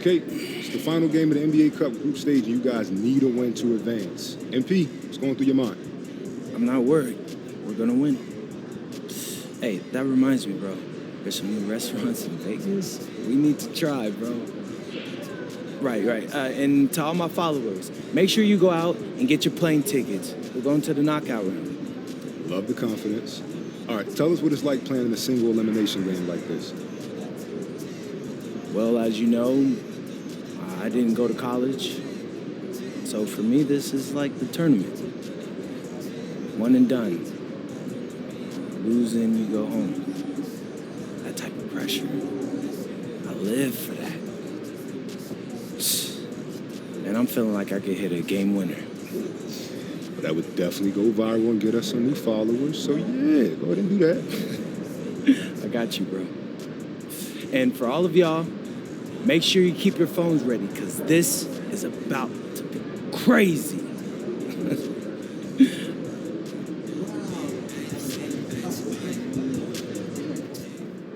Okay, it's the final game of the NBA Cup group stage, and you guys need a win to advance. MP, what's going through your mind? I'm not worried. We're gonna win. Hey, that reminds me, bro. There's some new restaurants in Vegas. We need to try, bro. Right. And to all my followers, make sure you go out and get your plane tickets. We're going to the knockout round. Love the confidence. All right, tell us what it's like playing in a single elimination game like this. Well, as you know, I didn't go to college. So for me, this is like the tournament. One and done. Losing, you go home. That type of pressure. I live for that. And I'm feeling like I could hit a game winner. Well, that would definitely go viral and get us some new followers. So yeah, go ahead and do that. I got you, bro. And for all of y'all, make sure you keep your phones ready, because this is about to be crazy.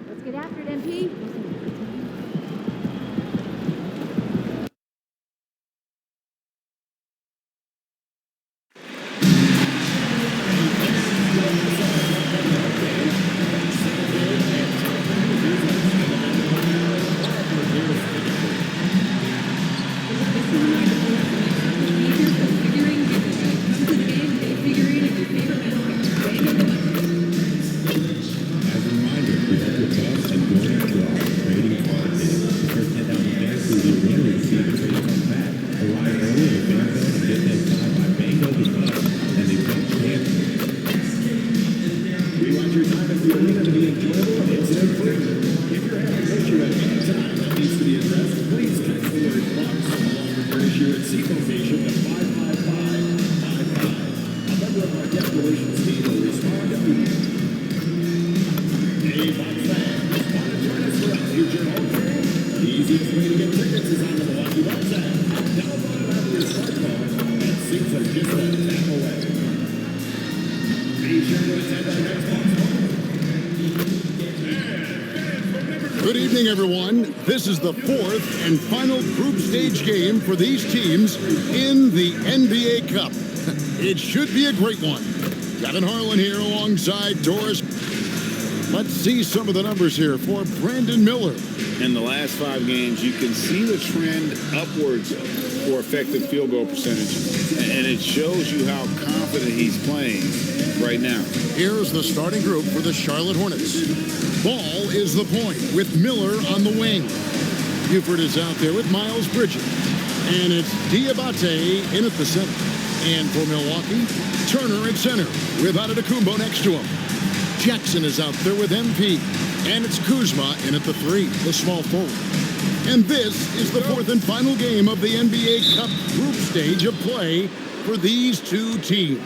Let's get after it, MP. Good evening, everyone. This is the fourth and final group stage game for these teams in the NBA Cup. It should be a great one. Kevin Harlan here alongside Doris. Let's see some of the numbers here for Brandon Miller. In the last 5 games, you can see the trend upwards for effective field goal percentage. And it shows you how confident he's playing right now. Here's the starting group for the Charlotte Hornets. Ball is the point with Miller on the wing. Buford is out there with Miles Bridges. And it's Diabate in at the center. And for Milwaukee, Turner at center with Antetokounmpo next to him. Jackson is out there with MP. And it's Kuzma in at the 3, the small forward. And this is the fourth and final game of the NBA Cup group stage of play for these two teams.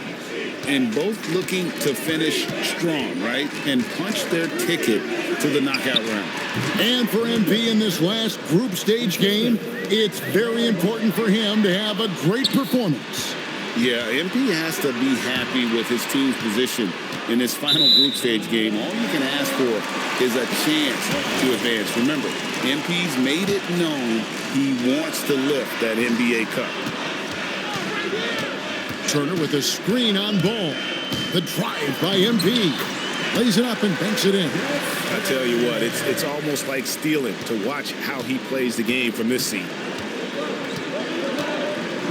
And both looking to finish strong, right? And punch their ticket to the knockout round. And for MP in this last group stage game, it's very important for him to have a great performance. Yeah, MP has to be happy with his team's position in this final group stage game. All you can ask for is a chance to advance. Remember, MP's made it known he wants to lift that NBA Cup. Turner with a screen on Ball. The drive by MP. Lays it up and banks it in. I tell you what, it's almost like stealing to watch how he plays the game from this seat.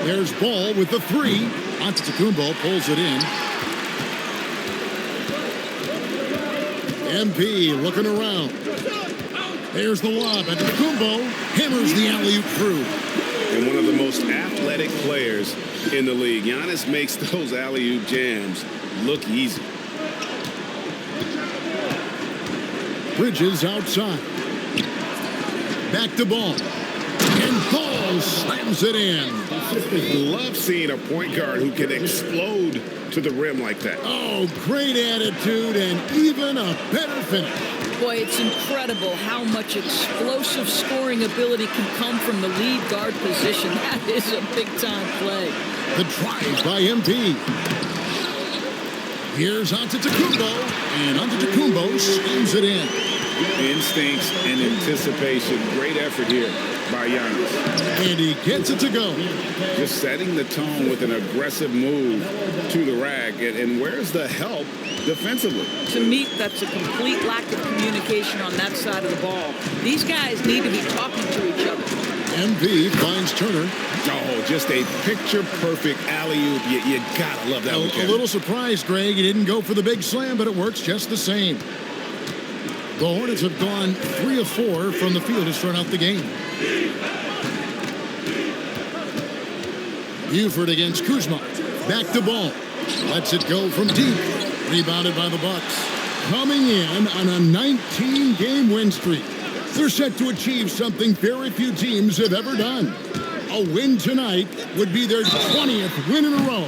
There's Ball with the 3. Antetokounmpo pulls it in. MP looking around. There's the lob. Antetokounmpo hammers the alley-oop through. And one of the most athletic players in the league. Giannis makes those alley-oop jams look easy. Bridges outside. Back to Ball. And Ball slams it in. Love seeing a point guard who can explode to the rim like that. Oh, great attitude and even a better finish. Boy, it's incredible how much explosive scoring ability can come from the lead guard position. That is a big-time play. The drive by MP. Here's Antetokounmpo, and Antetokounmpo slams it in. Instincts and anticipation. Great effort here. by Giannis. And he gets it to go. Just setting the tone with an aggressive move to the rack. And where's the help defensively? To me, that's a complete lack of communication on that side of the ball. These guys need to be talking to each other. MP finds Turner. Oh, just a picture-perfect alley-oop. You gotta love that one, A Kevin. little surprised, Greg. He didn't go for the big slam, but it works just the same. The Hornets have gone 3 of 4 from the field to start out the game. Buford against Kuzma. Back to Ball. Lets it go from deep. Rebounded by the Bucks. Coming in on a 19-game win streak. They're set to achieve something very few teams have ever done. A win tonight would be their 20th win in a row.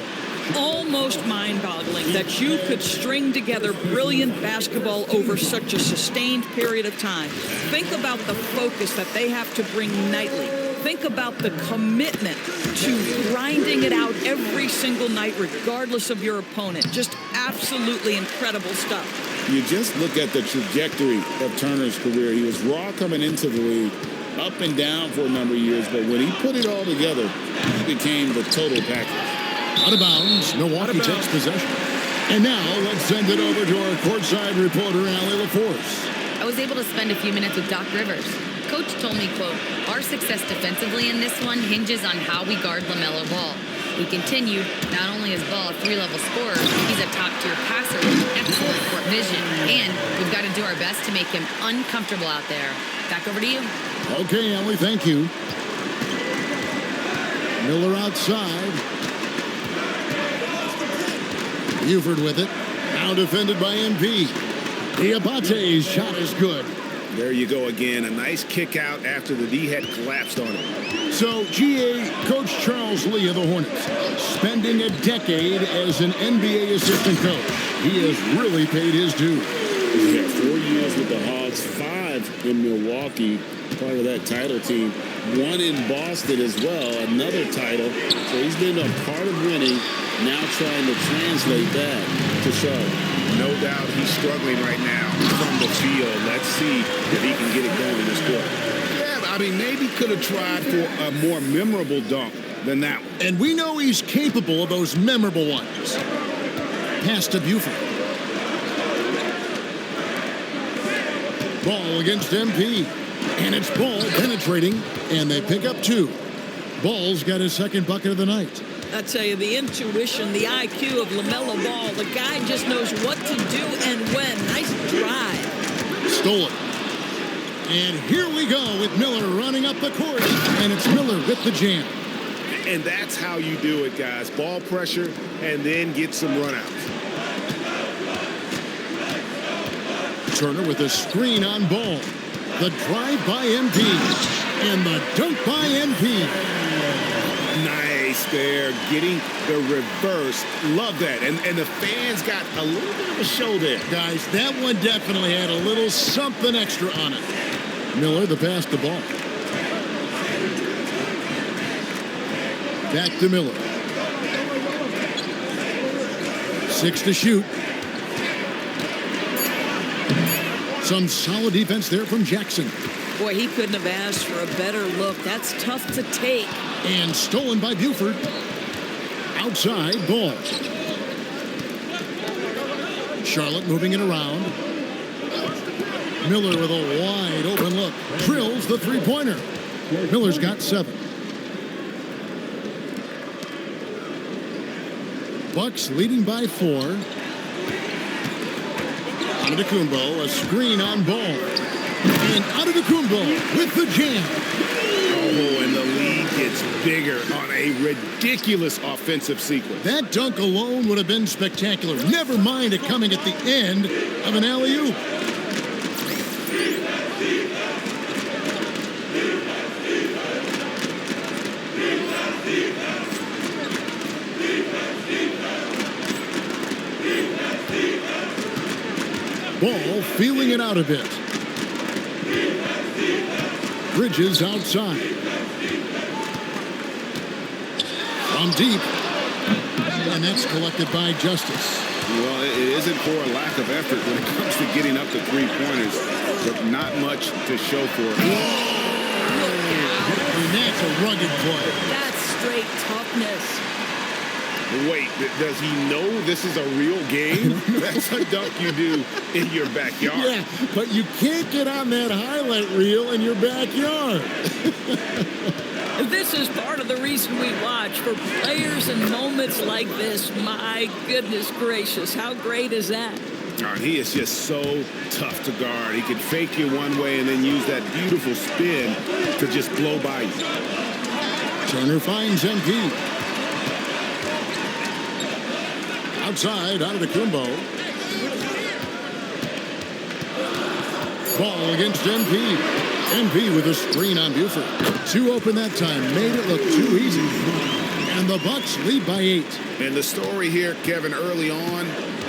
Almost mind-boggling that you could string together brilliant basketball over such a sustained period of time. Think about the focus that they have to bring nightly. Think about the commitment to grinding it out every single night, regardless of your opponent. Just absolutely incredible stuff. You just look at the trajectory of Turner's career. He was raw coming into the league, up and down for a number of years, but when he put it all together, he became the total package. Out of bounds, Milwaukee takes possession. And now let's send it over to our courtside reporter, Allie LaForce. I was able to spend a few minutes with Doc Rivers. Coach told me, quote, "Our success defensively in this one hinges on how we guard LaMelo Ball." He continued, "Not only is Ball a 3-level scorer, he's a top-tier passer with excellent court vision, and we've got to do our best to make him uncomfortable out there." Back over to you. Okay, Ellie, thank you. Miller outside. Buford with it. Now defended by MP. Diabate's shot is good. There you go again. A nice kick out after the D had collapsed on him. So, GA, Coach Charles Lee of the Hornets, spending a decade as an NBA assistant coach. He has really paid his dues. Yeah, 4 years with the Hogs, 5 in Milwaukee, part of that title team. 1 in Boston as well, another title. So he's been a part of winning, now trying to translate that to Charlotte. No doubt he's struggling right now from the field. Let's see if he can get it going in this quarter. Yeah, I mean, maybe could have tried for a more memorable dunk than that one. And we know he's capable of those memorable ones. Pass to Buford. Ball against MP. And it's Ball penetrating. And they pick up 2. Ball's got his second bucket of the night. I tell you, the intuition, the IQ of LaMelo Ball, the guy just knows what to do and when. Nice drive. Stolen. And here we go with Miller running up the court. And it's Miller with the jam. And that's how you do it, guys. Ball pressure and then get some runouts. Turner with a screen on Ball. The drive by MP. And the dunk by MP. Nice there, getting the reverse. Love that. And the fans got a little bit of a show there. Guys, that one definitely had a little something extra on it. Miller, the pass to Ball. Back to Miller. 6 to shoot. Some solid defense there from Jackson. Boy, he couldn't have asked for a better look. That's tough to take. And stolen by Buford. Outside, Ball. Charlotte moving it around. Miller with a wide open look. Drills the three-pointer. Miller's got 7. Bucks leading by 4. Antetokounmpo, a screen on Ball. And Antetokounmpo with the jam. Oh, and the lead gets bigger on a ridiculous offensive sequence. That dunk alone would have been spectacular. Never mind it coming at the end of an alley-oop. Ball feeling it out a bit. Bridges outside. From deep. And that's collected by Justice. Well, it isn't for a lack of effort when it comes to getting up to three-pointers, but not much to show for it. that's a rugged play. That's straight toughness. Wait, does he know this is a real game? That's a dunk you do in your backyard. Yeah, but you can't get on that highlight reel in your backyard. This is part of the reason we watch, for players in moments like this. My goodness gracious, how great is that? He is just so tough to guard. He can fake you one way and then use that beautiful spin to just blow by you. Turner finds MP. Outside, out of the Kumbo. Ball against MP. MP with a screen on Buford. Too open that time, made it look too easy. And the Bucks lead by 8. And the story here, Kevin, early on,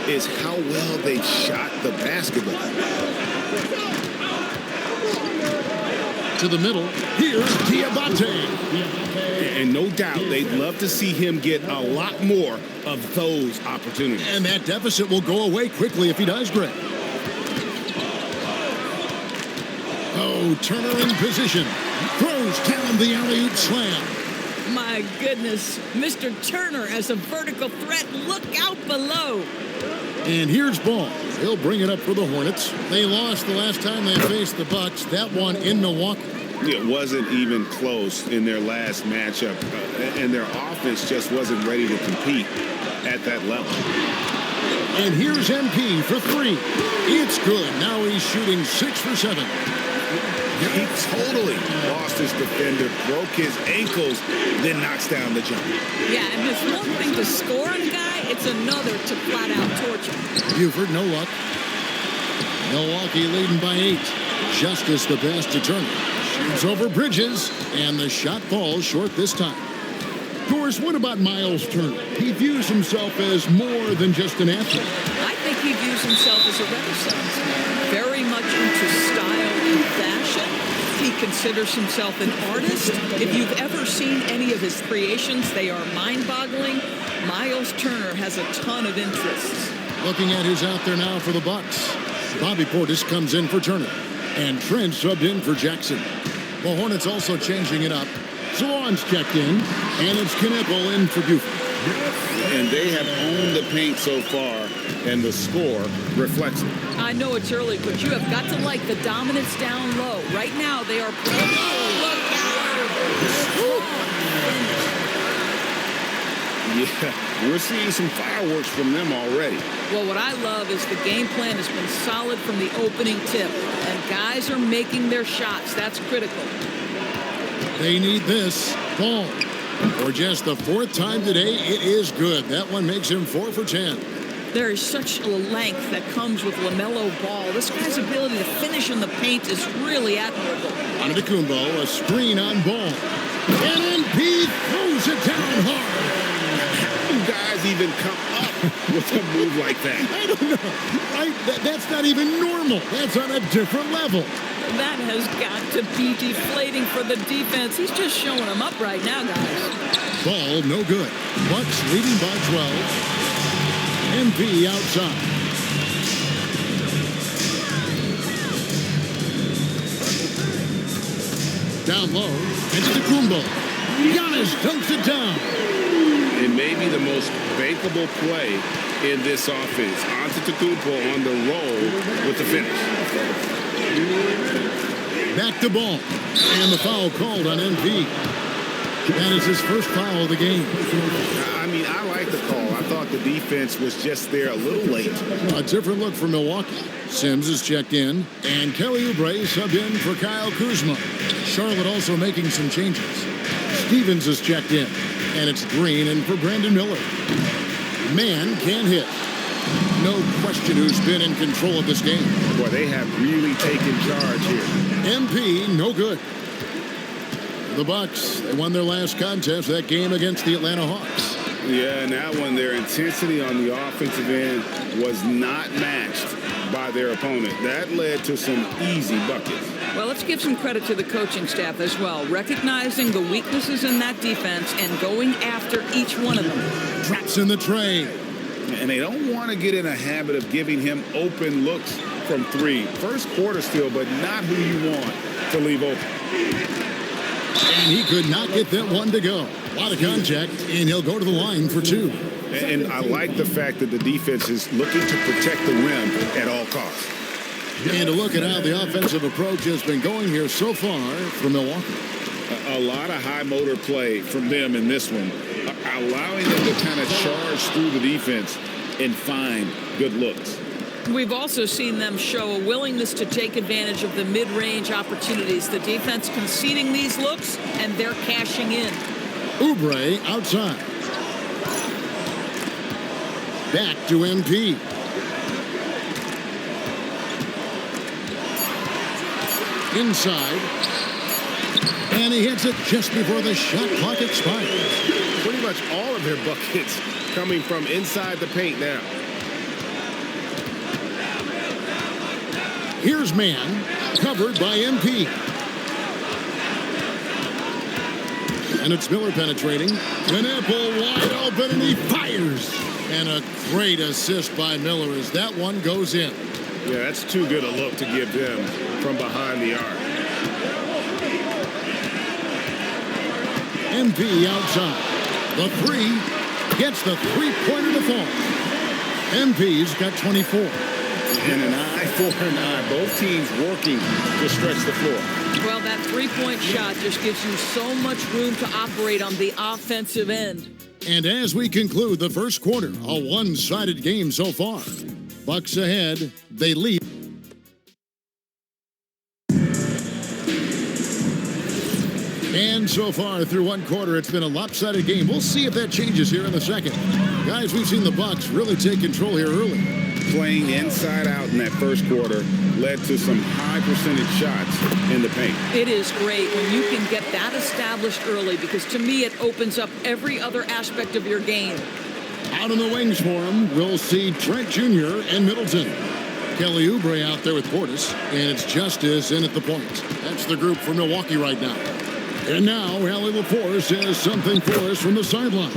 is how well they shot the basketball. To the middle, here's Diabate. And no doubt, they'd love to see him get a lot more of those opportunities. And that deficit will go away quickly if he does, Greg. Oh, Turner in position. Throws down the alley-oop slam. My goodness, Mr. Turner as a vertical threat. Look out below. And here's Ball. He'll bring it up for the Hornets. They lost the last time they faced the Bucks. That one in Milwaukee. It wasn't even close in their last matchup, and their offense just wasn't ready to compete at that level. And here's MP for 3. It's good. Now he's shooting 6 for 7. He totally lost his defender, broke his ankles, then knocks down the jumper. Yeah, and it's one thing to score on a guy, it's another to flat out torture. Buford, no luck. Milwaukee leading by 8. Justice the pass to Turner. Shoots over Bridges, and the shot falls short this time. Of course, what about Miles Turner? He views himself as more than just an athlete. I think he views himself as a renaissance man, very much into style and fashion. He considers himself an artist. If you've ever seen any of his creations, they are mind-boggling. Miles Turner has a ton of interests. Looking at who's out there now for the Bucks. Bobby Portis comes in for Turner. And Trent subbed in for Jackson. The Hornets also changing it up. Salon's checked in. And it's Knipple in for Buford. And they have owned the paint so far, and the score reflects it. I know it's early, but you have got to like the dominance down low. Right now, they are playing. Look out! Yeah, we're seeing some fireworks from them already. Well, what I love is the game plan has been solid from the opening tip, and guys are making their shots. That's critical. They need this. Ball. For just the 4th time today, it is good. That one makes him 4 for 10. There is such a length that comes with LaMelo Ball. This guy's ability to finish in the paint is really admirable. Antetokounmpo, a screen on Ball. And MP throws it down hard. How do guys even come up with a move like that? I don't know. That's not even normal. That's on a different level. That has got to be deflating for the defense. He's just showing them up right now, guys. Ball, no good. Bucks leading by 12. MP outside. Down low. Antetokounmpo. Giannis dunks it down. It may be the most bankable play in this offense. Antetokounmpo on the roll with the finish. Back to Ball. And the foul called on MP. That is his first foul of the game. I mean, I like the call. I thought the defense was just there a little late. A different look for Milwaukee. Sims is checked in. And Kelly Oubre subbed in for Kyle Kuzma. Charlotte also making some changes. Stevens is checked in. And it's Green in for Brandon Miller. Man can hit. No question who's been in control of this game. Boy, they have really taken charge here. MP, no good. The Bucks, they won their last contest, that game against the Atlanta Hawks. Yeah, and that one, their intensity on the offensive end was not matched by their opponent. That led to some easy buckets. Well, let's give some credit to the coaching staff as well, recognizing the weaknesses in that defense and going after each one of them. Drops in the tray. And they don't want to get in a habit of giving him open looks from 3. First quarter still, but not who you want to leave open. And he could not get that one to go. A lot of contact, and he'll go to the line for 2. And I like the fact that the defense is looking to protect the rim at all costs. And to look at how the offensive approach has been going here so far from Milwaukee. A lot of high motor play from them in this one, allowing them to kind of charge through the defense and find good looks. We've also seen them show a willingness to take advantage of the mid-range opportunities. The defense conceding these looks, and they're cashing in. Oubre outside. Back to MP. Inside. And he hits it just before the shot clock expires. Pretty much all of their buckets coming from inside the paint now. Here's man, covered by MP. And it's Miller penetrating. Knipple wide open, and he fires. And a great assist by Miller as that one goes in. Yeah, that's too good a look to give them from behind the arc. MP outside. The 3 gets the three-pointer to fall. MP's got 24. And an eye for an eye. Both teams working to stretch the floor. Well, that three-point shot just gives you so much room to operate on the offensive end. And as we conclude the first quarter, a one-sided game so far. Bucks ahead, they lead. And so far through one quarter, it's been a lopsided game. We'll see if that changes here in the second. Guys, we've seen the Bucks really take control here early. Playing inside out in that first quarter led to some high percentage shots in the paint. It is great when you can get that established early, because to me it opens up every other aspect of your game. Out in the wings for him, we'll see Trent Jr. and Middleton. Kelly Oubre out there with Portis, and it's Justice in at the point. That's the group for Milwaukee right now. And now, Allie LaForce has something for us from the sideline.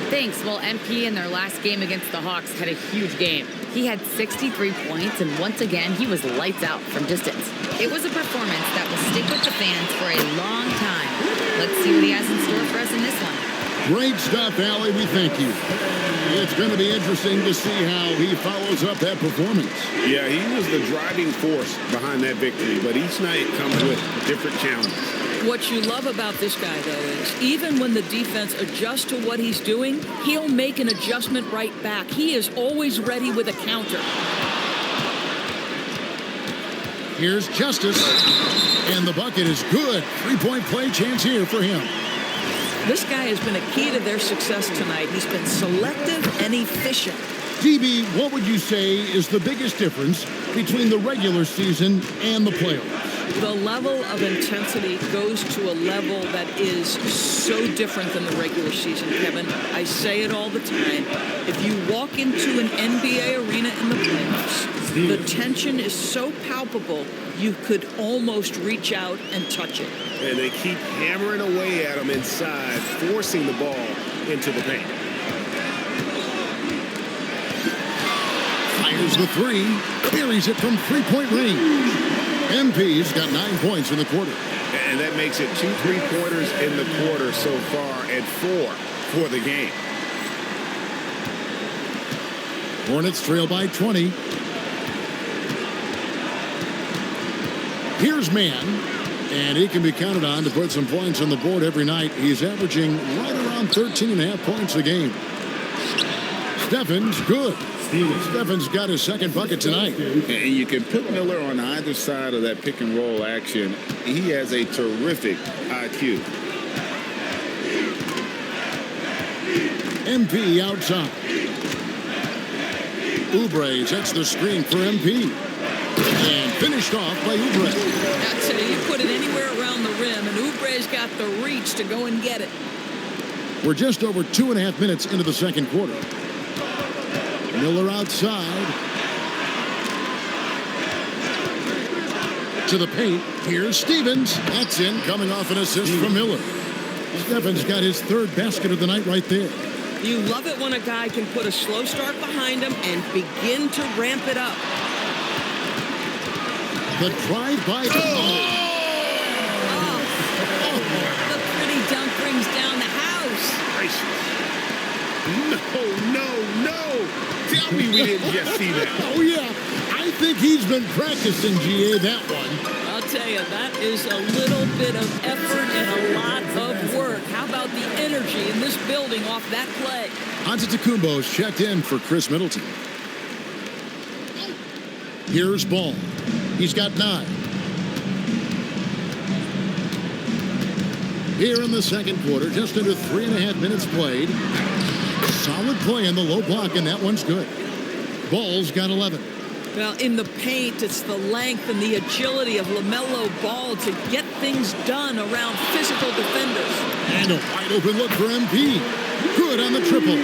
Thanks. Well, MP in their last game against the Hawks had a huge game. He had 63 points, and once again, he was lights out from distance. It was a performance that will stick with the fans for a long time. Let's see what he has in store for us in this one. Great stuff, Allie. We thank you. It's going to be interesting to see how he follows up that performance. Yeah, he was the driving force behind that victory, but each night comes with different challenges. What you love about this guy, though, is even when the defense adjusts to what he's doing, he'll make an adjustment right back. He is always ready with a counter. Here's Justice, and the bucket is good. Three-point play chance here for him. This guy has been a key to their success tonight. He's been selective and efficient. DB, what would you say is the biggest difference between the regular season and the playoffs? The level of intensity goes to a level that is so different than the regular season, Kevin. I say it all the time. If you walk into an NBA arena in the playoffs, the tension is so palpable, you could almost reach out and touch it. And they keep hammering away at him inside, forcing the ball into the paint. Fires the 3, buries it from three-point range. MP's got 9 points in the quarter. And that makes it 2 3-pointers in the quarter so far and 4 for the game. Hornets trail by 20. Here's man, and he can be counted on to put some points on the board every night. He's averaging right around 13.5 points a game. Stephens, good. Stephens got his second bucket tonight. And you can put Miller on either side of that pick and roll action. He has a terrific IQ. MP outside. Oubre sets the screen for MP. And finished off by Oubre. I'd say you put it anywhere around the rim, and Oubre's got the reach to go and get it. We're just over 2.5 minutes into the second quarter. Miller outside. To the paint. Here's Stevens. That's in, coming off an assist from Miller. Stephens got his third basket of the night right there. You love it when a guy can put a slow start behind him and begin to ramp it up. The drive by. No. Tell me we didn't just see that. Oh, yeah. I think he's been practicing, GA, that one. I'll tell you, that is a little bit of effort and a lot of work. How about the energy in this building off that play? Antetokounmpo's checked in for Chris Middleton. Here's Ball. He's got 9. Here in the second quarter, just under 3.5 minutes played. Solid play in the low block, and that one's good. Ball's got 11. Well, in the paint, it's the length and the agility of LaMelo Ball to get things done around physical defenders. And a wide open look for MP. Good on the triple.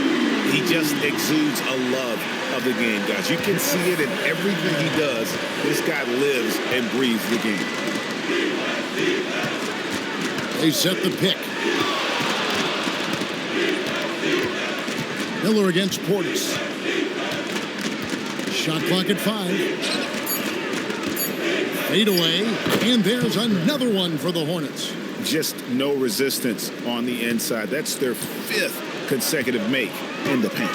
He just exudes a love of the game, guys. You can see it in everything he does. This guy lives and breathes the game. They set the pick. Miller against Portis. Shot clock at 5. Fade away. And there's another one for the Hornets. Just no resistance on the inside. That's their 5th consecutive make in the paint.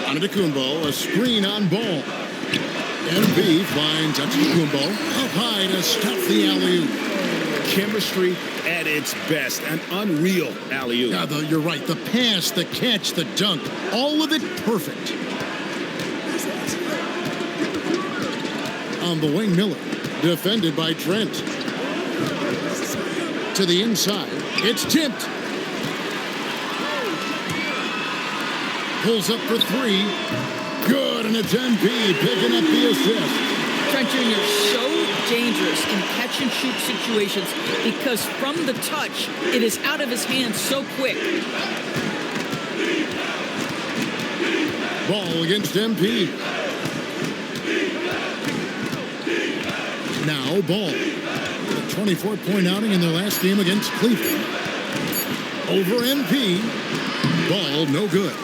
Antetokounmpo, a screen on Ball. MB finds Antetokounmpo up high to stop the alley-oop. Chemistry at its best. An unreal alley-oop. Yeah, you're right. The pass, the catch, the dunk. All of it perfect. On the wing, Miller. Defended by Trent. To the inside. It's tipped. Pulls up for 3. Good, and it's MP picking up the assist. Trent Jr. so dangerous in catch-and-shoot situations because from the touch, it is out of his hands so quick. Ball against MP. Now Ball. A 24-point outing in their last game against Cleveland. Over MP. Ball no good.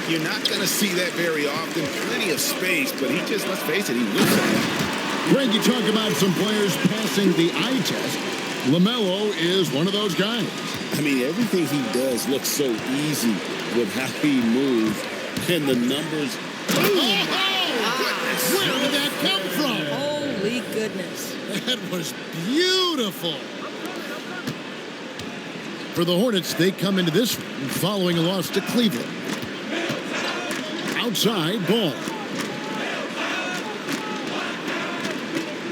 You're not going to see that very often. Plenty of space, but he just, let's face it, he whips it. Greg, you talk about some players passing the eye test. LaMelo is one of those guys. I mean, everything he does looks so easy with how he moves and the numbers. Goodness. Where did that come from? Holy goodness. That was beautiful. For the Hornets, they come into this one following a loss to Cleveland. Outside, Ball.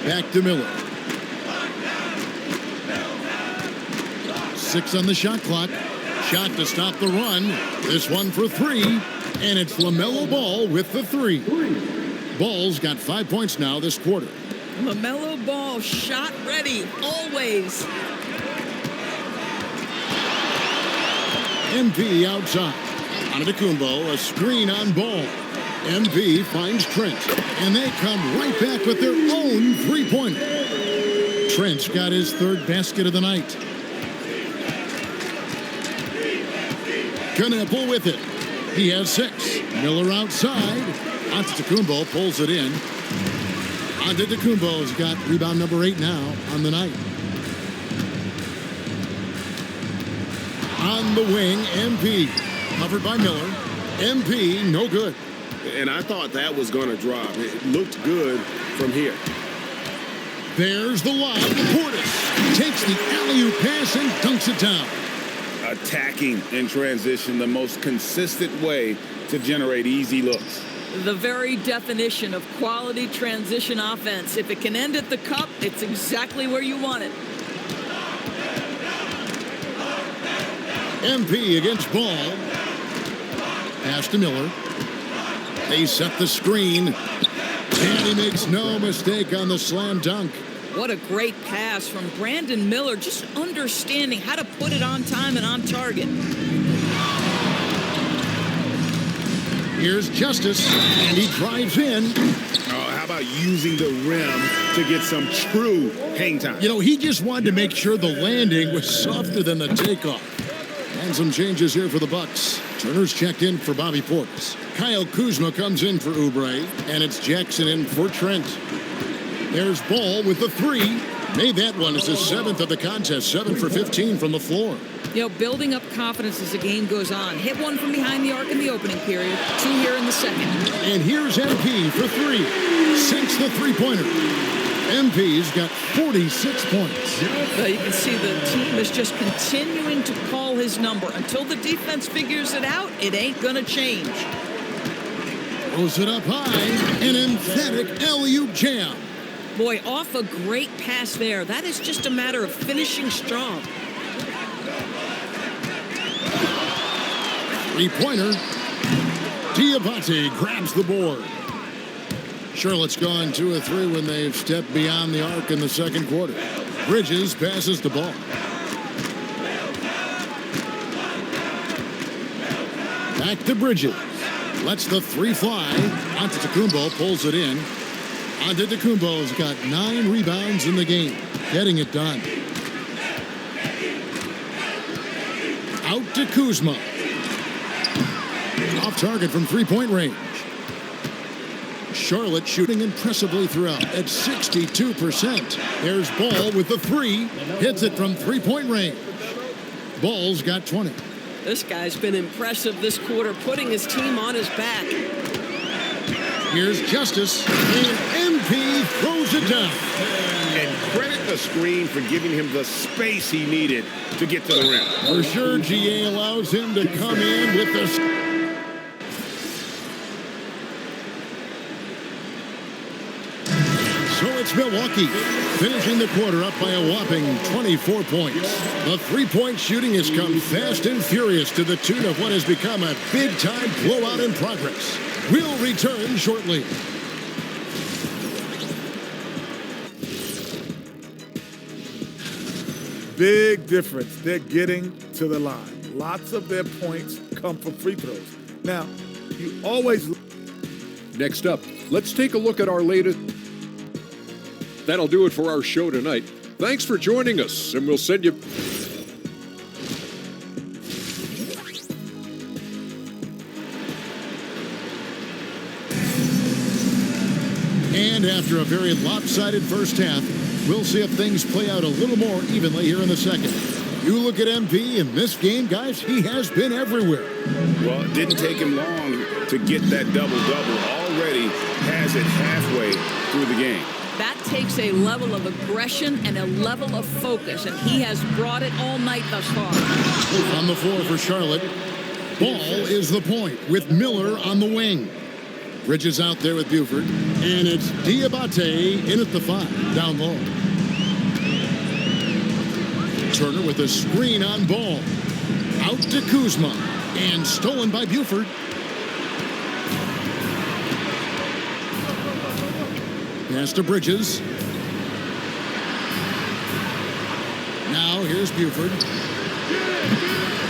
Back to Miller. 6 on the shot clock. Shot to stop the run. This one for 3. And it's LaMelo Ball with the 3. Ball's got 5 points now this quarter. LaMelo Ball shot ready, always. MP outside. Antetokounmpo, a screen on Ball. MP finds Trent. And they come right back with their own three-pointer. Trent's got his 3rd basket of the night. Knappel with it. He has 6. Miller outside. Antetokounmpo pulls it in. Antetokounmpo's got rebound number 8 now on the night. On the wing, MP. Covered by Miller. MP, no good. And I thought that was going to drop. It looked good from here. There's the lob. Portis takes the alley-oop pass and dunks it down. Attacking in transition, the most consistent way to generate easy looks. The very definition of quality transition offense. If it can end at the cup, it's exactly where you want it. MP against Ball. Pass to Miller. They set the screen. And he makes no mistake on the slam dunk. What a great pass from Brandon Miller, just understanding how to put it on time and on target. Here's Justice, and he drives in. Oh, how about using the rim to get some true hang time? You know, he just wanted to make sure the landing was softer than the takeoff. And some changes here for the Bucks. Turner's checked in for Bobby Portis. Kyle Kuzma comes in for Oubre, and it's Jackson in for Trent. There's Ball with the 3. Made that one as his 7th of the contest, 7 for 15 from the floor. You know, building up confidence as the game goes on. Hit one from behind the arc in the opening period, 2 here in the second. And here's MP for 3. Sinks the three-pointer. MP's got 46 points. You can see the team is just continuing to call his number. Until the defense figures it out, it ain't going to change. Throws it up high. An emphatic alley-oop jam. Boy, off a great pass there. That is just a matter of finishing strong. Three-pointer. Diabate grabs the board. Charlotte's gone 2 of 3 when they've stepped beyond the arc in the second quarter. Bridges passes the ball. Back to Bridges. Lets the 3 fly. Antetokounmpo pulls it in. Antetokounmpo's got 9 rebounds in the game. Getting it done. Out to Kuzma. Off target from three-point range. Charlotte shooting impressively throughout at 62%. There's Ball with the 3. Hits it from three-point range. Ball's got 20. This guy's been impressive this quarter, putting his team on his back. Here's Justice, and MP throws it down. And credit the screen for giving him the space he needed to get to the rim. For sure, GA allows him to come in with the... So it's Milwaukee, finishing the quarter up by a whopping 24 points. The three-point shooting has come fast and furious to the tune of what has become a big-time blowout in progress. We'll return shortly. Big difference. They're getting to the line. Lots of their points come from free throws. Now, you always... Next up, let's take a look at our latest... That'll do it for our show tonight. Thanks for joining us, and we'll send you... And after a very lopsided first half, we'll see if things play out a little more evenly here in the second. You look at MP in this game, guys, he has been everywhere. Well, it didn't take him long to get that double-double. Already has it halfway through the game. That takes a level of aggression and a level of focus, and he has brought it all night thus far. On the floor for Charlotte, Ball is the point with Miller on the wing. Bridges out there with Buford, and it's Diabate in at the 5, down low. Turner with a screen on Ball. Out to Kuzma, and stolen by Buford. Pass to Bridges. Now here's Buford.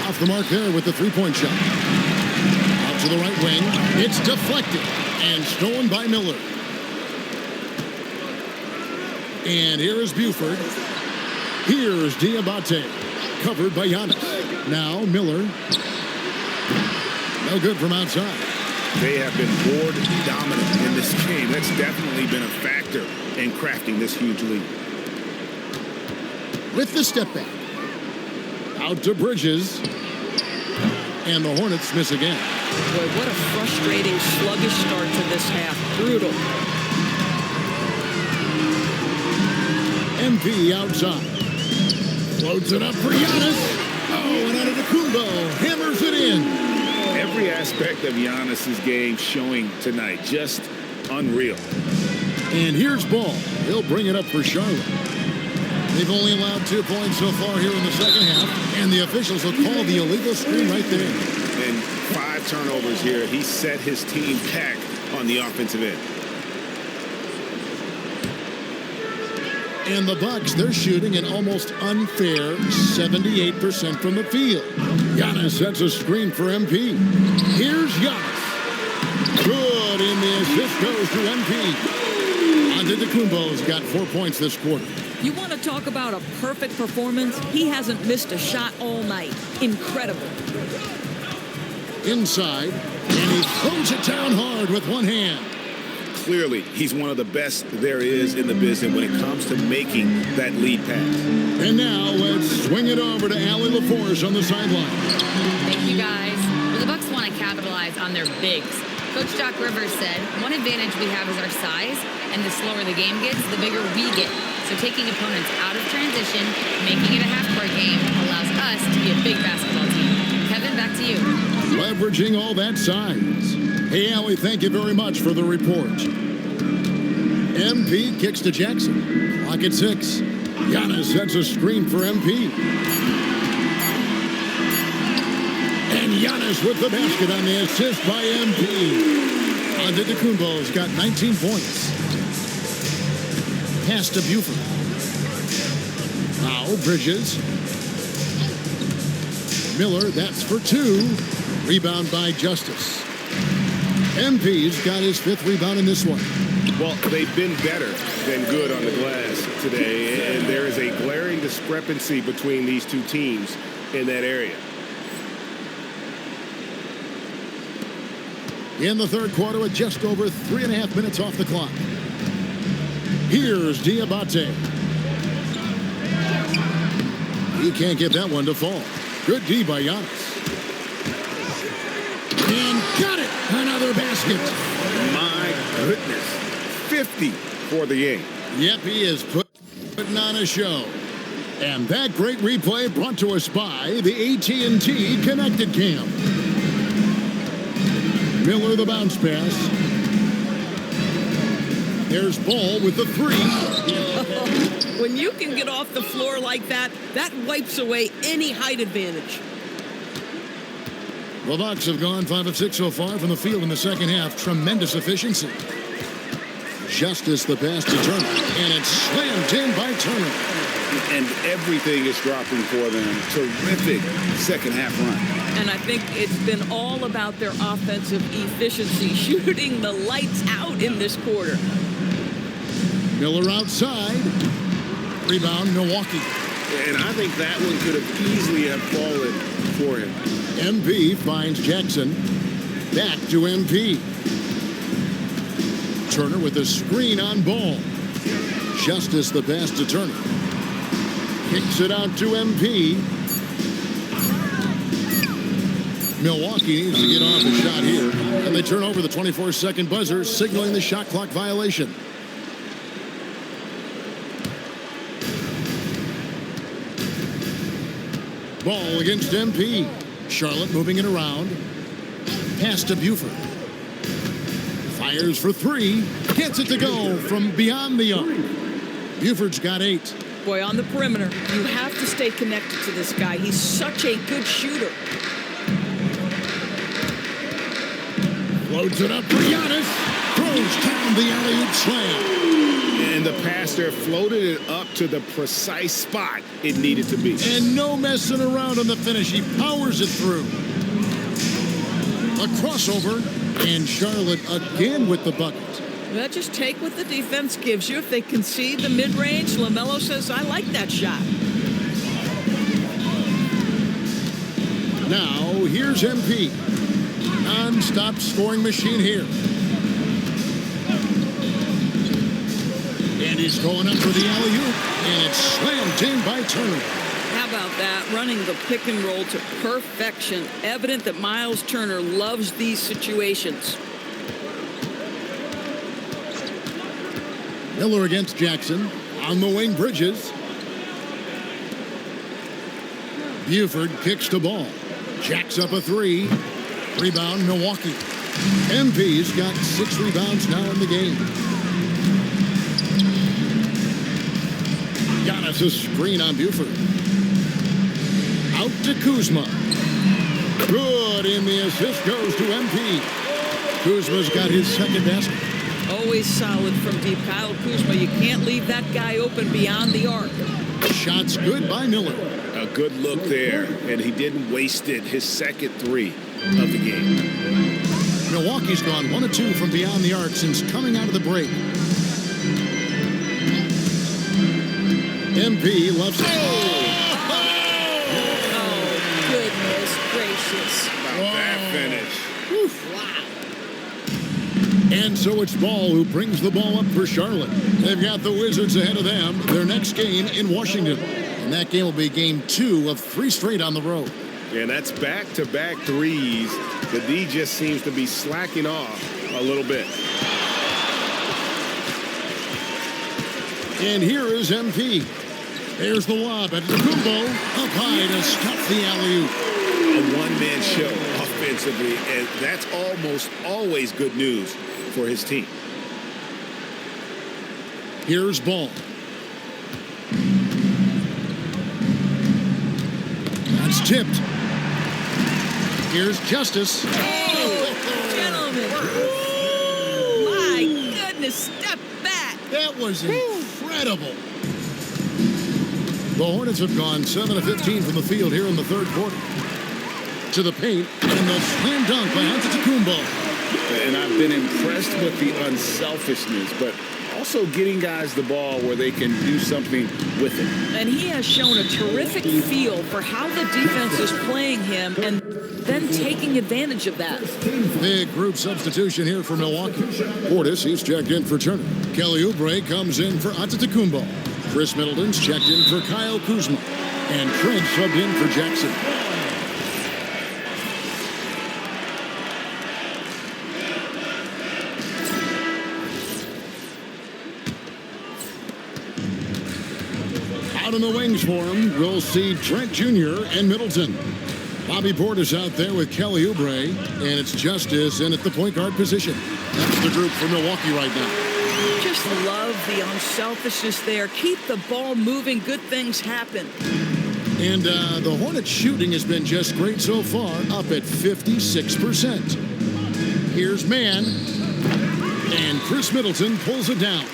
Off the mark there with the three-point shot. Out to the right wing. It's deflected and stolen by Miller. And here is Buford. Here's Diabate. Covered by Giannis. Now Miller. No good from outside. They have been board dominant in this game. That's definitely been a factor in crafting this huge lead. With the step back. Out to Bridges. And the Hornets miss again. Boy, what a frustrating, sluggish start to this half. Brutal. MP outside. Floats it up for Giannis. Oh, and Antetokounmpo hammers it in. Every aspect of Giannis's game showing tonight. Just unreal. And here's Ball. He'll bring it up for Charlotte. They've only allowed 2 points so far here in the second half, and the officials will call the illegal screen right there. And 5 turnovers here. He set his team back on the offensive end. And the Bucks, they're shooting an almost unfair 78% from the field. Giannis sets a screen for MP. Here's Giannis. Good, and the assist goes to MP. Antetokounmpo's got 4 points this quarter. You want to talk about a perfect performance? He hasn't missed a shot all night. Incredible. Inside, and he throws it down hard with one hand. clearly, he's one of the best there is in the business when it comes to making that lead pass. And now let's swing it over to Allie LaForce on the sideline. Thank you, guys. Well, the Bucks want to capitalize on their bigs. Coach Doc Rivers said, one advantage we have is our size, and the slower the game gets, the bigger we get. So taking opponents out of transition, making it a half-court game, allows us to be a big basketball team. Kevin, back to you. Leveraging all that size. Hey, Allie, thank you very much for the report. MP kicks to Jackson. Clock at 6. Giannis sets a screen for MP. And Giannis with the basket on the assist by MP. Antetokounmpo's got 19 points. Pass to Buford. Now Bridges. Miller, that's for 2. Rebound by Justice. MP's got his 5th rebound in this one. Well, they've been better than good on the glass today, and there is a glaring discrepancy between these two teams in that area. In the third quarter with just over 3.5 minutes off the clock. Here's Diabate. He can't get that one to fall. Good D by Giannis. And got it! Another basket. My goodness. 50 for the game. Yep, he is putting on a show. And that great replay brought to us by the AT&T Connected Cam. Miller the bounce pass. There's Ball with the 3. When you can get off the floor like that, that wipes away any height advantage. The Bucks have gone 5 of 6 so far from the field in the second half. Tremendous efficiency. Justice the pass to Turner. And it's slammed in by Turner. And everything is dropping for them. Terrific second half run. And I think it's been all about their offensive efficiency, shooting the lights out in this quarter. Miller outside. Rebound, Milwaukee. And I think that one could have easily have fallen for him. MP finds Jackson. Back to MP. Turner with a screen on Ball. Justice the pass to Turner. Kicks it out to MP. Milwaukee needs to get off a shot here. And they turn over the 24-second buzzer, signaling the shot clock violation. Ball against MP. Charlotte moving it around. Pass to Buford. Fires for 3. Gets it to go from beyond the arc. Buford's got 8. Boy, on the perimeter, you have to stay connected to this guy. He's such a good shooter. Loads it up for Giannis. Throws down the alley-oop slam. And the pass there floated it up to the precise spot it needed to be. And no messing around on the finish. He powers it through. A crossover. And Charlotte again with the bucket. Well, just take what the defense gives you. If they concede the mid-range, LaMelo says, I like that shot. Now, here's MP. Non-stop scoring machine here. And he's going up for the alley-oop. And it's slammed in by Turner. How about that? Running the pick and roll to perfection. Evident that Miles Turner loves these situations. Miller against Jackson. On the wing, Bridges. Buford kicks to Ball. Jacks up a 3. Rebound, Milwaukee. MP's got 6 rebounds now in the game. Giannis a screen on Buford. Out to Kuzma. Good, and the assist goes to MP. Kuzma's got his second basket. Always solid from deep. Kyle Kuzma, you can't leave that guy open beyond the arc. Shots good by Miller. A good look there, and he didn't waste it. His second 3 of the game. Milwaukee's gone 1 of 2 from beyond the arc since coming out of the break. MP loves it. Goodness gracious. About that finish. Wow. And so it's Ball who brings the ball up for Charlotte. They've got the Wizards ahead of them. Their next game in Washington. And that game will be game 2 of 3 straight on the road. And that's back-to-back threes. The D just seems to be slacking off a little bit. And here is MP. There's the lob at Kumbo. Up high to stop the alley-oop. A one-man show offensively, and that's almost always good news for his team. Here's Ball. That's tipped. Here's Justice. Oh, gentlemen. My goodness, step back. That was incredible. The Hornets have gone 7 of 15 from the field here in the third quarter. To the paint, and the slam dunk by Antetokounmpo. And I've been impressed with the unselfishness, but also getting guys the ball where they can do something with it. And he has shown a terrific feel for how the defense is playing him and then taking advantage of that. Big group substitution here for Milwaukee. Portis, he's checked in for Turner. Kelly Oubre comes in for Antetokounmpo. Chris Middleton's checked in for Kyle Kuzma. And Trent subbed in for Jackson. Out in the wings for him, we'll see Trent Jr. and Middleton. Bobby Portis out there with Kelly Oubre, and it's Justice in at the point guard position. That's the group for Milwaukee right now. Just love the unselfishness there. Keep the ball moving. Good things happen. And the Hornets shooting has been just great so far, up at 56%. Here's Mann. And Chris Middleton pulls it down.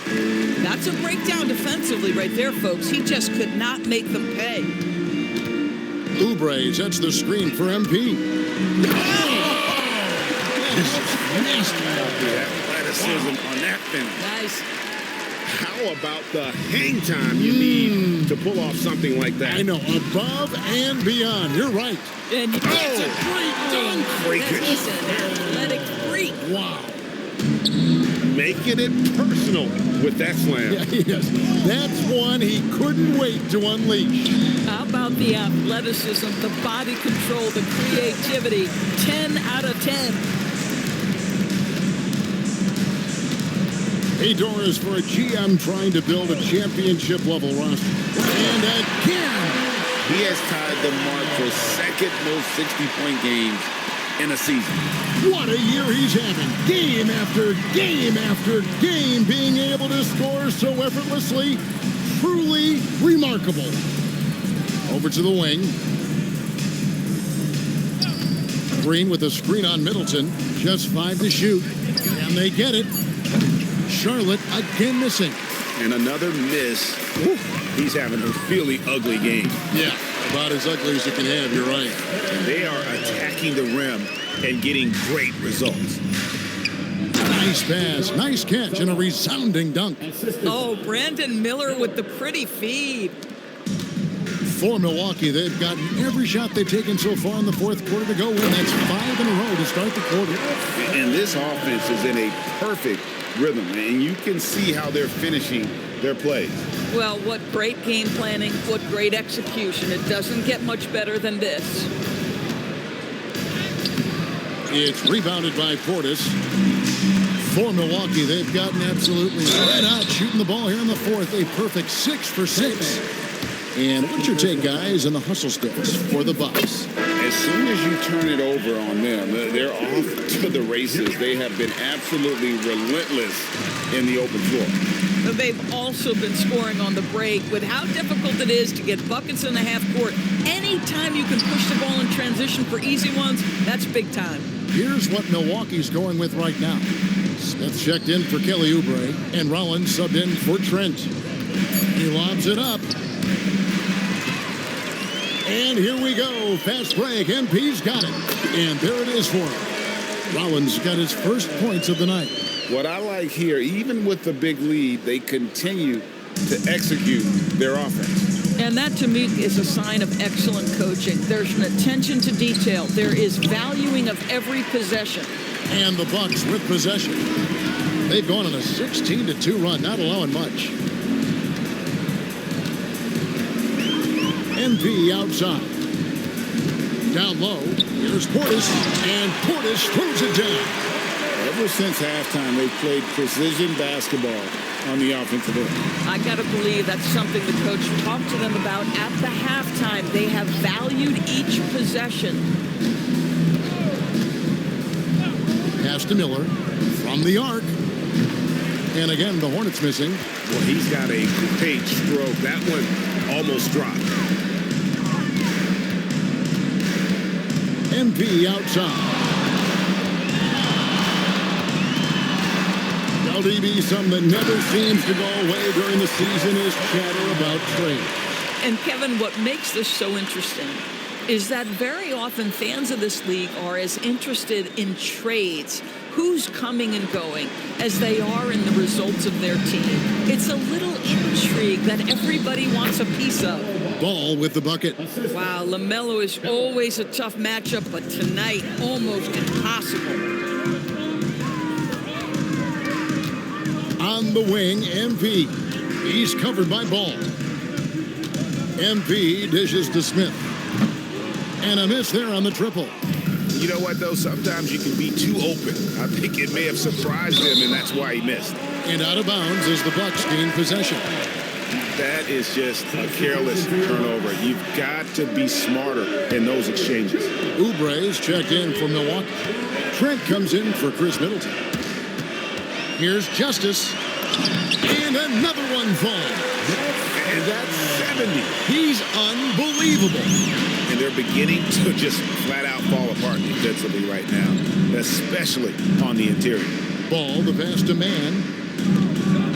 That's a breakdown defensively right there, folks. He just could not make them pay. Oubre sets the screen for MP. Oh! That is nasty. The athleticism on that finish. Nice. How about the hang time you need to pull off something like that? I know, above and beyond. You're right. And that's a great dunk. Freakish. He's an athletic freak. Wow. Making it personal with that slam. Yeah, yes. That's one he couldn't wait to unleash. How about the athleticism, the body control, the creativity? 10 out of 10. Hey, Doris, for a GM trying to build a championship-level roster. And again! He has tied the mark for second most 60-point games in a season. What a year he's having. Game after game after game, being able to score so effortlessly. Truly remarkable. Over to the wing. Green with a screen on Middleton. Just 5 to shoot. And they get it. Charlotte again missing. And another miss. He's having a really ugly game. Yeah, about as ugly as you can have, you're right. And they are attacking the rim and getting great results. Nice pass, nice catch, and a resounding dunk. Oh, Brandon Miller with the pretty feed. For Milwaukee, they've gotten every shot they've taken so far in the fourth quarter to go win. That's 5 in a row to start the quarter. And this offense is in a perfect rhythm, and you can see how they're finishing their plays. Well, what great game planning, what great execution. It doesn't get much better than this. It's rebounded by Portis. For Milwaukee, they've gotten absolutely red hot shooting the ball here in the fourth. A perfect 6 for 6. And what's your take, guys, on the hustle sticks for the Bucks? As soon as you turn it over on them, they're off to the races. They have been absolutely relentless in the open floor. They've also been scoring on the break. With how difficult it is to get buckets in the half court, anytime you can push the ball in transition for easy ones, that's big time. Here's what Milwaukee's going with right now. Smith checked in for Kelly Oubre, and Rollins subbed in for Trent. He lobs it up. And here we go. Fast break. MP's got it. And there it is for him. Rollins got his first points of the night. What I like here, even with the big lead, they continue to execute their offense. And that, to me, is a sign of excellent coaching. There's an attention to detail. There is valuing of every possession. And the Bucks with possession. They've gone on a 16-2 run, not allowing much. NB outside. Down low, here's Portis, and Portis throws it down. Ever since halftime, they've played precision basketball on the offensive end. I got to believe that's something the coach talked to them about at the halftime. They have valued each possession. Pass to Miller from the arc. And again, the Hornets missing. Well, he's got a great stroke. That one almost dropped. MP outside. LDB, something that never seems to go away during the season is chatter about trade. And Kevin, what makes this so interesting is that very often fans of this league are as interested in trades, who's coming and going, as they are in the results of their team. It's a little intrigue that everybody wants a piece of. Ball with the bucket. Wow, LaMelo is always a tough matchup, but tonight, almost impossible. On the wing, MP. He's covered by Ball. MP dishes to Smith. And a miss there on the triple. You know what, though? Sometimes you can be too open. I think it may have surprised him, and that's why he missed. And out of bounds as the Bucks gain possession. That is just a careless turnover. You've got to be smarter in those exchanges. Oubre's checked in for Milwaukee. Trent comes in for Chris Middleton. Here's Justice. And another one falls. And that's 70. He's unbelievable. And they're beginning to just flat out fall apart defensively right now, especially on the interior. Ball, the pass to Man.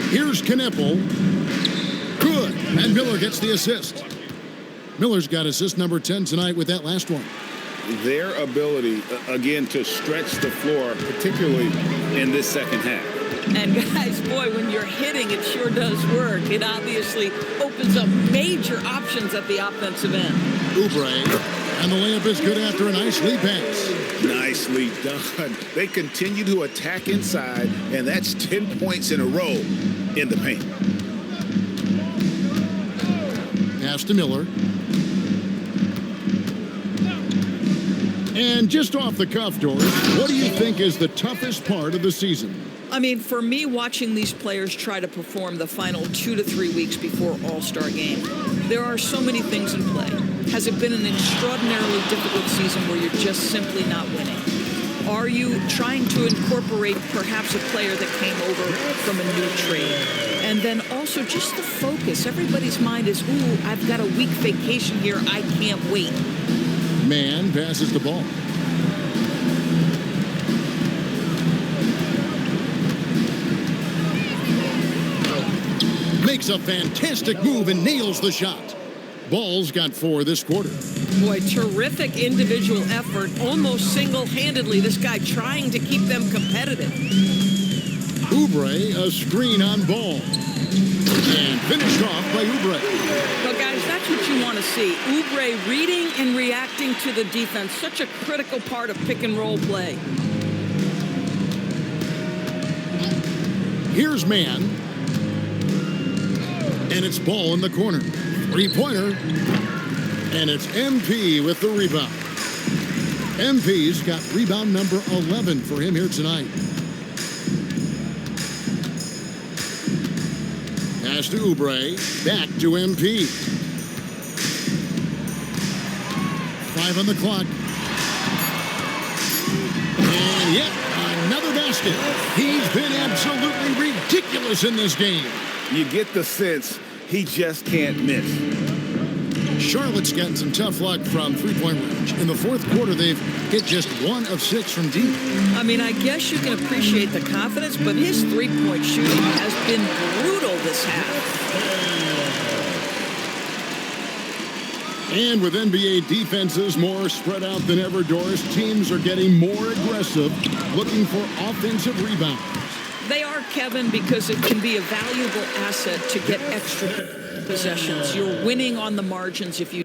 Here's Kneppel. Good. And Miller gets the assist. Miller's got assist number 10 tonight with that last one. Their ability, again, to stretch the floor, particularly in this second half. And guys, boy, when you're hitting, it sure does work. It obviously opens up major options at the offensive end. Oubre, and the layup is good after a nice lead pass. Nicely done. They continue to attack inside, and that's 10 points in a row in the paint. Pass to Miller. And just off the cuff, Doris, what do you think is the toughest part of the season? I mean, for me, watching these players try to perform the final 2 to 3 weeks before All-Star game, there are so many things in play. Has it been an extraordinarily difficult season where you're just simply not winning? Are you trying to incorporate perhaps a player that came over from a new trade? And then also just the focus. Everybody's mind is, ooh, I've got a week vacation here. I can't wait. Man passes the ball. Makes a fantastic move and nails the shot. Ball's got 4 this quarter. Boy, terrific individual effort, almost single-handedly. This guy trying to keep them competitive. Oubre, a screen on Ball. And finished off by Oubre. Well, guys, that's what you want to see. Oubre reading and reacting to the defense. Such a critical part of pick-and-roll play. Here's Man. And it's Ball in the corner. Three-pointer. And it's MP with the rebound. MP's got rebound number 11 for him here tonight. Pass to Oubre. Back to MP. 5 on the clock. And yet another basket. He's been absolutely ridiculous in this game. You get the sense he just can't miss. Charlotte's gotten some tough luck from three-point range. In the fourth quarter, they've hit just 1 of 6 from deep. I mean, I guess you can appreciate the confidence, but his three-point shooting has been brutal this half. And with NBA defenses more spread out than ever, Doris, teams are getting more aggressive, looking for offensive rebounds. They are, Kevin, because it can be a valuable asset to get extra possessions. You're winning on the margins if you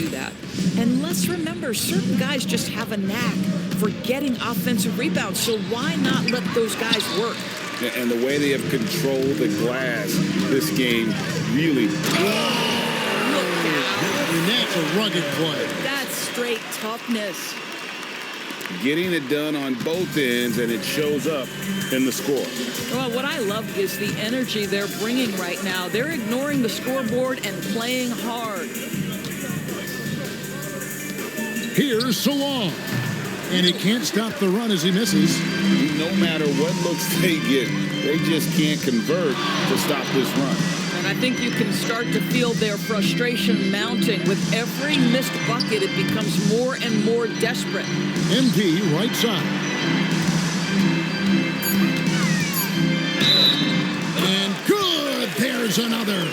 do that. And let's remember, certain guys just have a knack for getting offensive rebounds, so why not let those guys work? And the way they have controlled the glass this game, really. Look out. And that's a rugged play. That's straight toughness. Getting it done on both ends, and it shows up in the score. Well, what I love is the energy they're bringing right now. They're ignoring the scoreboard and playing hard. Here's Salon. And he can't stop the run as he misses. No matter what looks they get, they just can't convert to stop this run. And I think you can start to feel their frustration mounting. With every missed bucket, it becomes more and more desperate. MP right side. And good! There's another.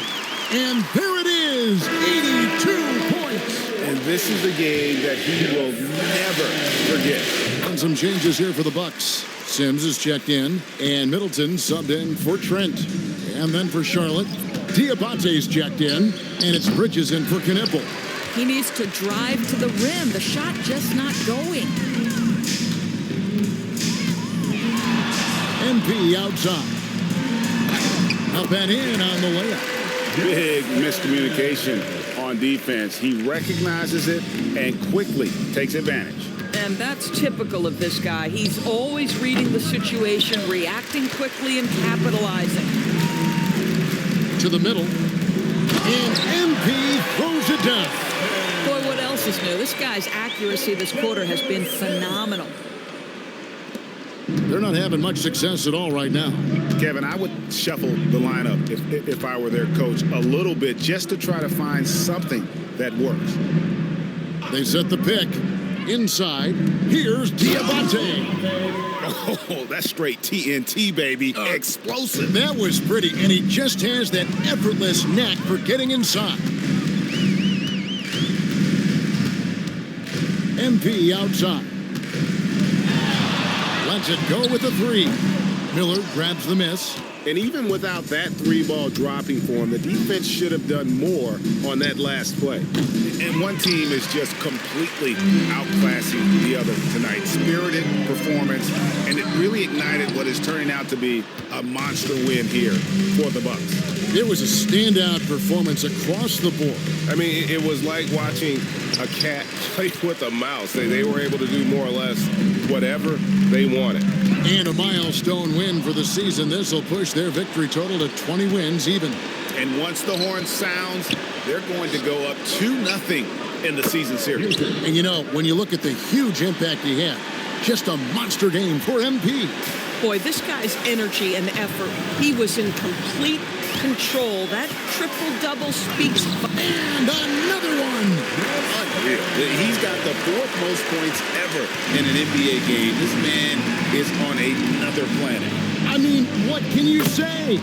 And there it is, 82 points. And this is a game that he will never forget. And some changes here for the Bucks. Sims is checked in, and Middleton subbed in for Trent. And then for Charlotte, Diabate's checked in, and it's Bridges in for Knipple. He needs to drive to the rim. The shot just not going. MP outside. Up and in on the layup. Big miscommunication on defense. He recognizes it and quickly takes advantage. And that's typical of this guy. He's always reading the situation, reacting quickly, and capitalizing. To the middle. And MP throws it down. Boy, what else is new? This guy's accuracy this quarter has been phenomenal. They're not having much success at all right now. Kevin, I would shuffle the lineup if I were their coach a little bit just to try to find something that works. They set the pick. Inside, here's Diabate. Oh, that's straight TNT, baby. Explosive. That was pretty, and he just has that effortless knack for getting inside. MP outside. Lets it go with a three. Miller grabs the miss. And even without that three ball dropping for him, the defense should have done more on that last play. And one team is just completely outclassing the other tonight. Spirited performance, and it really ignited what is turning out to be a monster win here for the Bucks. It was a standout performance across the board. I mean, it was like watching a cat play with a mouse. They were able to do more or less whatever they wanted. And a milestone win for the season. This will push their victory total to 20 wins even. And once the horn sounds, they're going to go up 2-0 in the season series. And you know, when you look at the huge impact he had, just a monster game for MP. Boy, this guy's energy and effort, he was in complete control. That triple-double speaks. And another one. Unreal. He's got the fourth most points ever in an NBA game. This man is on another planet. I mean, what can you say?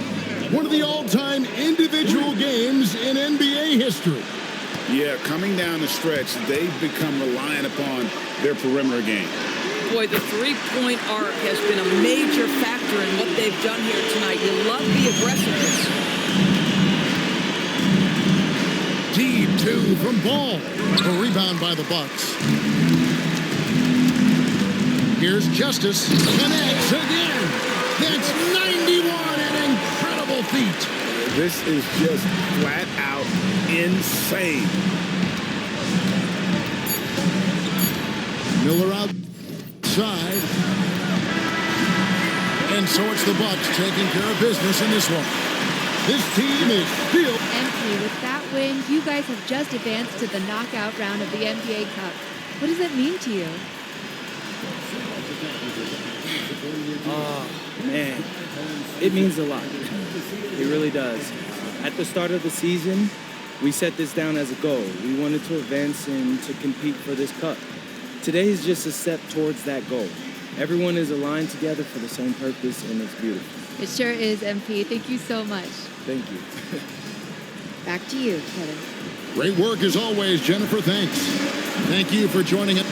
One of the all-time individual games in NBA history. Yeah, coming down the stretch, they've become reliant upon their perimeter game. Boy, the three-point arc has been a major factor in what they've done here tonight. You love the aggressiveness. Deep two from Ball. A rebound by the Bucks. Here's Justice. Connects again. That's 91, an incredible feat. This is just flat out insane. Miller outside. And so it's the Bucks taking care of business in this one. This team is still... MP, with that win, you guys have just advanced to the knockout round of the NBA Cup. What does that mean to you? Oh, man. It means a lot. It really does. At the start of the season, we set this down as a goal. We wanted to advance and to compete for this cup. Today is just a step towards that goal. Everyone is aligned together for the same purpose, and it's beautiful. It sure is, MP. Thank you so much. Thank you. Back to you, Kevin. Great work as always, Jennifer. Thanks. Thank you for joining us.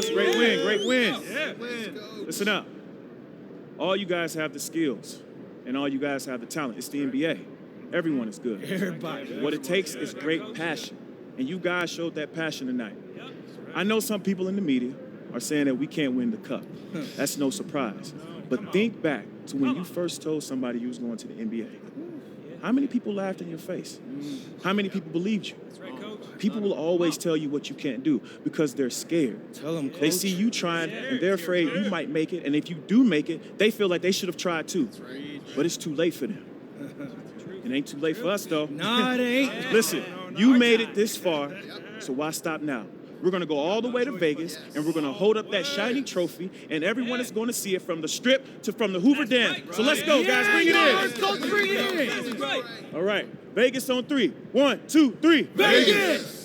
fellas. Great win, great win. Listen up. All you guys have the skills, and all you guys have the talent. It's the NBA. Everyone is good. Everybody. What it takes is great passion, and you guys showed that passion tonight. I know some people in the media are saying that we can't win the cup. That's no surprise. But think back to when you first told somebody you was going to the NBA. How many people laughed in your face? How many people believed you? People will always tell you what you can't do because they're scared. Tell them, Coach. They see you trying, and they're afraid you might make it. And if you do make it, they feel like they should have tried too. But it's too late for them. It ain't too late for us, though. No, it ain't. Listen, you made it this far, so why stop now? We're going to go all the way to Vegas, and we're going to hold up that shiny trophy, and everyone is going to see it from the Strip to from the Hoover Dam. So let's go, guys. Bring it in. Coach, bring it in. All right. Vegas on 3. 1, 2, 3. Vegas!